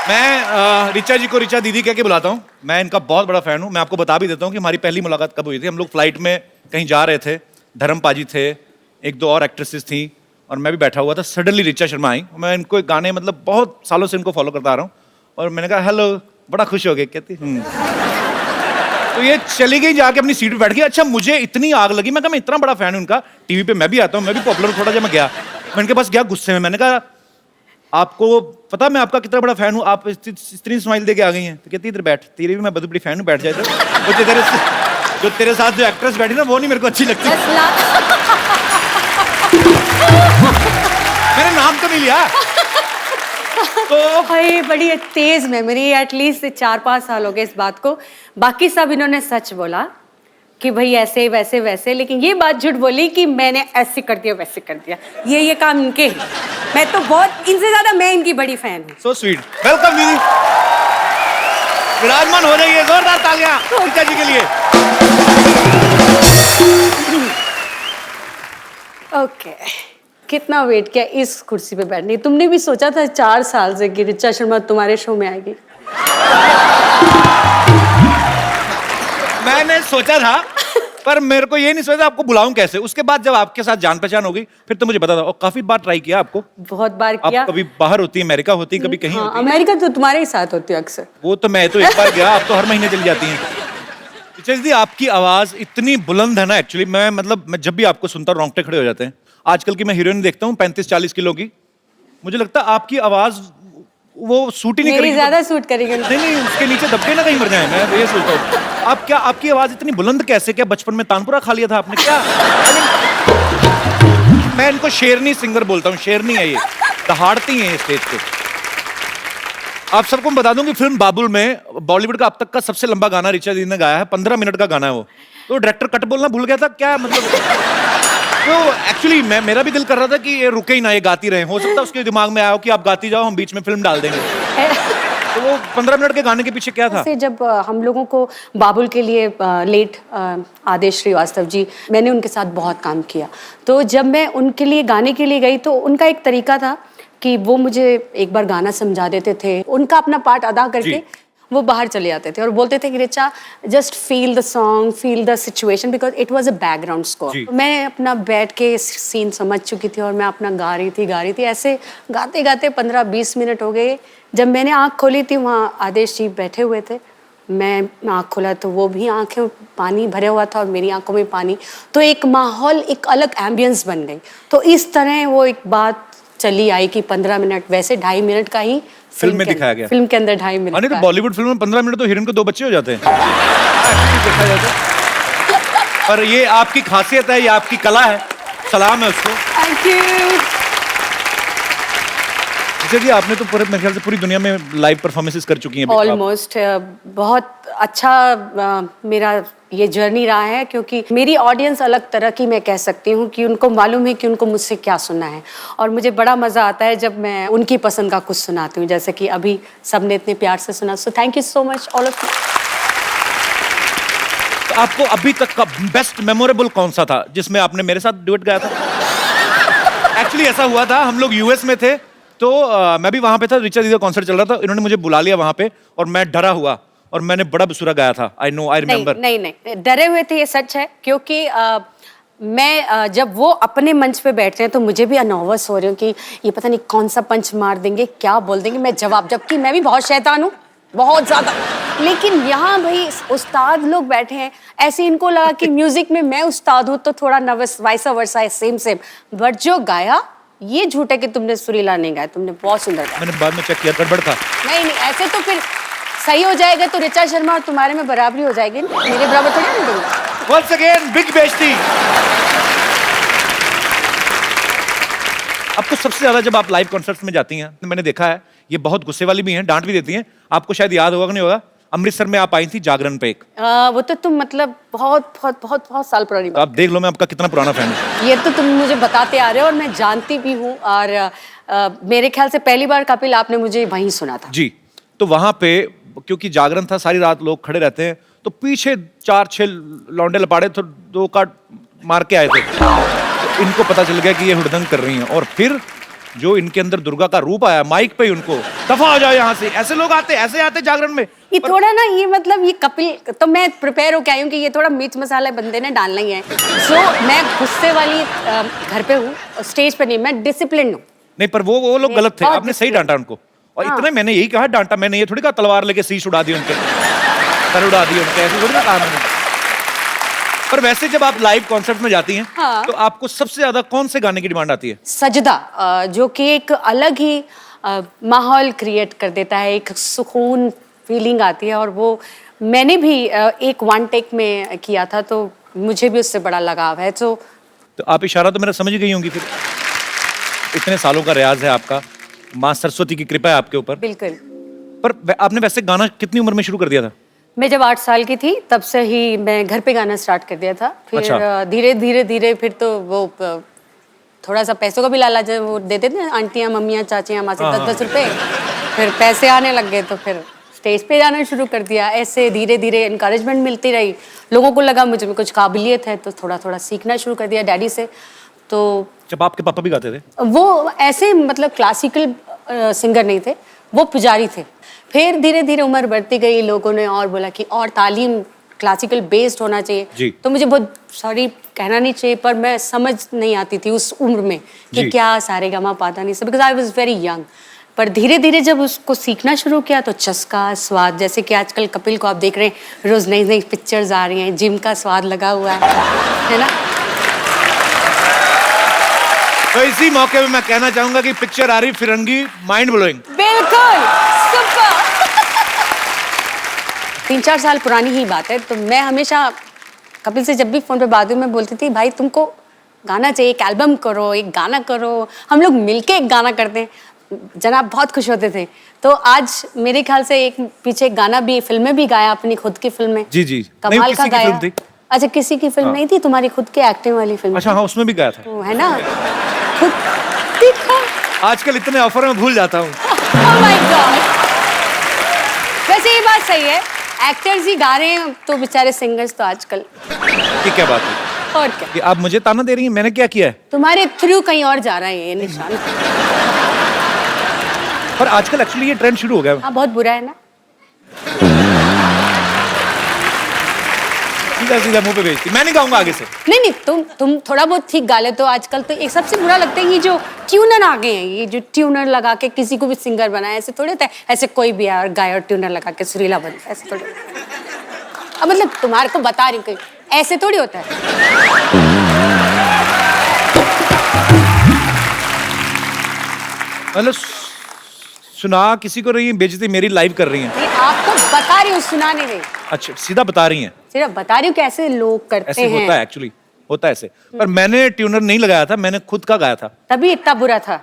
मैं ऋचा जी को ऋचा दीदी कह के बुलाता हूँ। मैं इनका बहुत बड़ा फैन हूँ। मैं आपको बता भी देता हूँ कि हमारी पहली मुलाकात कब हुई थी। हम लोग फ्लाइट में कहीं जा रहे थे, धर्म पाजी थे, एक दो और एक्ट्रेसेस थी और मैं भी बैठा हुआ था। सडनली ऋचा शर्मा आई। मैं इनको एक गाने मतलब बहुत सालों से इनको फॉलो करता आ रहा हूँ और मैंने कहा हेलो, बड़ा खुश हो गए। कहती तो ये चली गई, जाके अपनी सीट पे बैठ गई। अच्छा, मुझे इतनी आग लगी, मैं कहा मैं इतना बड़ा फैन हूँ उनका, टीवी पे मैं भी आता हूँ, मैं भी पॉपुलर हूँ थोड़ा। जब मैं गया, मैं इनके पास गया गुस्से में, मैंने कहा आपको पता मैं आपका कितना बड़ा फैन हूँ, आप इतनी स्माइल दे के आ गई हैं। तो कहती इधर बैठ, तेरी भी मैं बहुत बड़ी फैन हूँ, बैठ जाए। तो जो तेरे साथ जो एक्ट्रेस बैठी ना, वो नहीं मेरे को अच्छी लगती। मैंने नाम तो नहीं लिया। तो भाई बड़ी तेज मेमोरी, एटलीस्ट 4-5 साल हो गए इस बात को। बाकी सब इन्होंने सच बोला कि भाई ऐसे वैसे वैसे, लेकिन ये बात झूठ बोली कि मैंने ऐसे कर दिया वैसे कर दिया। ये काम इनके हैं। मैं तो बहुत, इनसे ज्यादा मैं इनकी बड़ी फैन हूँ। So sweet. वेलकम दीदी, विराजमान हो जाइए, जोरदार तालियां ऋचा जी के लिए। ओके, कितना वेट किया इस कुर्सी पे बैठने। तुमने भी सोचा था 4 साल से कि ऋचा शर्मा तुम्हारे शो में आएगी? मैंने सोचा था, पर मेरे को ये नहीं सोचा आपको बुलाऊं कैसे। उसके बाद जब आपके साथ जान पहचान हो गई, फिर तो मुझे पता था। और काफी बार ट्राई किया आपको। बहुत बार किया। आप कभी बाहर होती है, अमेरिका होती है, कभी कहीं होती है। अमेरिका तो तुम्हारे ही साथ होती है अक्सर। वो तो मैं तो एक बार गया, आप तो हर महीने चली जाती हैं। ऋचा दीदी, आपकी आवाज इतनी बुलंद है ना, एक्चुअली मैं जब भी आपको सुनता हूँ रोंगटे खड़े हो जाते हैं। आजकल की मैं हीरोइन देखता हूँ 35-40 किलो की, मुझे लगता है आपकी आवाज वो सूट ही नहीं करेगी। ज्यादा सूट करेगी। नहीं, उसके नीचे दबके ना कहीं मर जाए। मैं ये सोचता हूँ आपकी आवाज इतनी बुलंद कैसे? क्या बचपन में तानपुरा खा लिया था आपने क्या? मैं इनको शेरनी सिंगर बोलता हूँ। शेरनी है ये, दहाड़ती है स्टेज पे। आप सबको बता दूं कि फिल्म बाबुल में बॉलीवुड का अब तक का सबसे लंबा गाना ऋचा दीदी ने गाया है। 15 मिनट का गाना है वो। तो डायरेक्टर कट बोलना भूल गया था क्या, मतलब। तो एक्चुअली मेरा भी दिल कर रहा था कि ये रुके ही ना, ये गाती रहे। हो सकता है उसके दिमाग में आया हो कि आप गाती जाओ, हम बीच में फिल्म डाल देंगे। तो वो 15 मिनट के गाने के पीछे क्या था? जब हम लोगों को बाबुल के लिए लेट आदेश श्रीवास्तव जी, मैंने उनके साथ बहुत काम किया। तो जब मैं उनके लिए गाने के लिए गई, तो उनका एक तरीका था कि वो मुझे एक बार गाना समझा देते थे, उनका अपना पार्ट अदा करके वो बाहर चले जाते थे और बोलते थे कि Richa just feel the song, feel the situation, because it was a background score. मैं अपना बैठ के सीन समझ चुकी थी और मैं अपना गा रही थी। ऐसे गाते गाते 15-20 मिनट हो गए। जब मैंने आँख खोली थी, वहाँ आदेश जी बैठे हुए थे। मैं आँख खोला तो वो भी आँखें पानी भरे हुआ था और मेरी आंखों में पानी। तो एक माहौल, एक अलग एम्बियंस बन गई। तो इस तरह वो एक बात चली आई कि 15 मिनट, वैसे 2.5 मिनट का ही फिल्म में दिखाया गया। फिल्म के अंदर 2.5 मिनट। नहीं तो बॉलीवुड फिल्म में 15 मिनट तो हीरोइन को 2 बच्चे हो जाते हैं। देखा जाता है। पर ये आपकी खासियत है, ये आपकी कला है। सलाम है उसको। Thank you. जी, आपने तो पूरे मेरे ख्याल से पूरी दुनिया में लाइव परफॉर्मेंसेस कर चुकी हैं। ऑलमोस्ट बहुत अच्छा मेरा ये जर्नी रहा है, क्योंकि मेरी ऑडियंस अलग तरह की, मैं कह सकती हूँ कि उनको मालूम है कि उनको मुझसे क्या सुनना है। और मुझे बड़ा मज़ा आता है जब मैं उनकी पसंद का कुछ सुनाती हूँ, जैसे कि अभी सबने इतने प्यार से सुना। So thank you so much all of you. तो आपको अभी तक का बेस्ट मेमोरेबल कौन सा था जिसमें आपने मेरे साथ डुएट गाया था? एक्चुअली ऐसा हुआ था, हम लोग यूएस में थे, तो मैं भी वहां पे था। ऋचा दीदी का कॉन्सर्ट चल रहा था, इन्होंने मुझे बुला लिया वहां पे और मैं डरा हुआ और मैंने बड़ा बेसुरा गाया था। I remember. नहीं, डरे हुए थे, ये सच है। क्योंकि मैं जब वो अपने मंच पे बैठते हैं तो मुझे भी नर्वस हो रही हूँ कि ये पता नहीं कौन सा पंच मार देंगे, क्या बोल देंगे, मैं जवाब, जबकि मैं भी बहुत शैतान हूँ, बहुत ज्यादा। लेकिन यहाँ भाई उस्ताद लोग बैठे हैं, ऐसे इनको लगा कि म्यूजिक में मैं उस्ताद हूँ तो थोड़ा नर्वस, वाइसा वर्सा है, सेम। बट जो गाया, ये झूठ है कि तुमने सुरीला नहीं गाया, तुमने बहुत सुंदर गाया। मैंने बाद में चेक किया, गड़बड़ था। नहीं, ऐसे तो फिर सही हो जाएगा तो ऋचा शर्मा और तुम्हारे में बराबरी हो जाएगी, मेरे बराबर थोड़ी नहीं दूंगा। Once again, big बेइज्जती। आपको सबसे ज्यादा जब आप लाइव कॉन्सर्ट्स में जाती हैं, तो मैंने देखा है ये बहुत गुस्से वाली भी हैं, डांट भी देती हैं। आपको शायद याद होगा कि नहीं होगा, अमृतसर में आप आई थी जागरण पे एक। वो तो तुम मतलब बहुत साल पुरानी बात। आप देख लो मैं आपका कितना पुराना फैन हूँ। ये तो तुम मुझे बताते आ रहे हो और मैं जानती भी हूँ। और मेरे ख्याल से पहली बार कपिल आपने मुझे वहीं सुना था। जी, तो वहां पे क्योंकि जागरण था, सारी रात लोग खड़े रहते हैं, तो पीछे 4-6 लौंडे लपाड़े तो 2 काट मार के आए थे। तो इनको पता चल गया कि ये हुड़दंग कर रही हैं और फिर जो इनके अंदर दुर्गा का रूप आया माइक पे ही उनको, दफा हो जाओ यहाँ से, ऐसे लोग आते, ऐसे आते जागरण में। ये थोड़ा ना, ये मतलब ये कपिल, तो मैं प्रिपेयर होके आई हूँ कि ये थोड़ा मिर्च मसाला बंदे ने डालना ही है। सो मैं गुस्से वाली घर पे हूँ, स्टेज पे नहीं, मैं डिसिप्लिन हूँ। नहीं, पर वो लोग गलत थे, बहुत आपने सही disciplined। डांटा उनको। और हाँ। इतने मैंने यही कहा डांटा, मैंने ये थोड़ी कहा तलवार लेके शीश उड़ा दी उनके, सर उड़ा दिए उनके, ऐसे थोड़ी ना कहा मैंने। पर वैसे जब आप लाइव कॉन्सर्ट में जाती हैं, हाँ। तो आपको सबसे ज्यादा कौन से गाने की डिमांड आती है? सजदा, जो कि एक अलग ही माहौल क्रिएट कर देता है, एक सुकून फीलिंग आती है, और वो मैंने भी एक वन टेक में किया था, तो मुझे भी उससे बड़ा लगाव है। तो आप इशारा तो मेरा समझ गई होंगी फिर। इतने सालों का रियाज है आपका, माँ सरस्वती की कृपा है आपके ऊपर। बिल्कुल। पर आपने वैसे गाना कितनी उम्र में शुरू कर दिया था? मैं जब 8 साल की थी तब से ही मैं घर पे गाना स्टार्ट कर दिया था। फिर अच्छा। धीरे धीरे धीरे फिर तो वो थोड़ा सा पैसों का भी लालच वो देते थे आंटियां, मम्मियां, चाचियां, माँ से हाँ, 10-10 रुपए। फिर पैसे आने लग गए तो फिर स्टेज पे जाना शुरू कर दिया। ऐसे धीरे धीरे इनकरेजमेंट मिलती रही, लोगों को लगा मुझे में कुछ काबिलियत है, तो थोड़ा थोड़ा सीखना शुरू कर दिया डैडी से। तो जब आपके पापा भी गाते थे? वो ऐसे मतलब क्लासिकल सिंगर नहीं थे, वो पुजारी थे। फिर धीरे धीरे उम्र बढ़ती गई, लोगों ने और बोला कि और तालीम क्लासिकल बेस्ड होना जी। चाहिए। तो मुझे बहुत सॉरी कहना नहीं चाहिए, पर मैं समझ नहीं आती थी उस उम्र में कि जी। क्या सारेगामा पाधा नहीं, because I was very young. पर धीरे धीरे जब उसको सीखना शुरू किया तो चस्का, स्वाद, जैसे कि आजकल कपिल को आप देख रहे हैं, रोज नई नई पिक्चर्स आ रही हैं, जिम का स्वाद लगा हुआ है ना। तो इसी मौके पे मैं कहना चाहूंगा कि पिक्चर आ रही फिरंगी, माइंड ब्लोइंग। बिल्कुल सुपर। 3-4 साल पुरानी ही बात है, तो मैं हमेशा कपिल से जब भी फोन पे बात हुई मैं बोलती थी भाई तुमको गाना चाहिए, एक एल्बम करो, एक गाना करो, हम लोग मिलके एक गाना करते हैं। जनाब बहुत खुश होते थे। तो आज मेरे ख्याल से एक पीछे एक गाना भी, फिल्म में भी गाया, अपनी खुद की फिल्म में। जी जी। नहीं, कमाल किसी का की गाया। फिल्म थी। अच्छा, किसी की फिल्म हाँ। नहीं थी, तुम्हारी खुद की एक्टिंग वाली फिल्म। अच्छा हाँ, उसमें भी गाया था। तो है ना, खुद दिखा। आजकल इतने ऑफर में भूल जाता हूँ। Oh my God! वैसे ये बात सही है, एक्टर्स ही गा रहे हैं तो बेचारे सिंगर्स तो आजकल। ये क्या बात है और क्या, कि आप मुझे ताना दे रही हैं? मैंने क्या किया है? तुम्हारे थ्रू कहीं और जा रहा है ये निशान। पर आजकल एक्चुअली ये ट्रेंड शुरू हो गया है। हाँ, बहुत बुरा है ना। सीधा सीधा मुंह पे भेजती, मैं नहीं गाऊंगा आगे से। नहीं नहीं, तुम थोड़ा बहुत ठीक गा लेते हो। आजकल तो एक सबसे बुरा लगता है ये जो ट्यूनर आ गए हैं, ये जो ट्यूनर लगा के किसी को भी सिंगर बनाए, ऐसे थोड़ी होता है। ऐसे कोई भी है और गाय और ट्यूनर लगा के सुरीला बनता है, ऐसे थोड़ी। अब मतलब तुम्हारे को बता रही हूँ, ऐसे थोड़ी होता है। मतलब सुना किसी को रही है, बेइज्जती मेरी लाइव कर रही हैं। ये आपको बता रही हूँ, सुना नहीं रही, अच्छा, सीधा बता रही हैं। सिर्फ बता रही हूँ कि ऐसे लोग करते ऐसे हैं। होता है एक्चुअली, होता है ऐसे। पर मैंने ट्यूनर नहीं लगाया था, मैंने खुद का गाया था। तभी इतना बुरा था।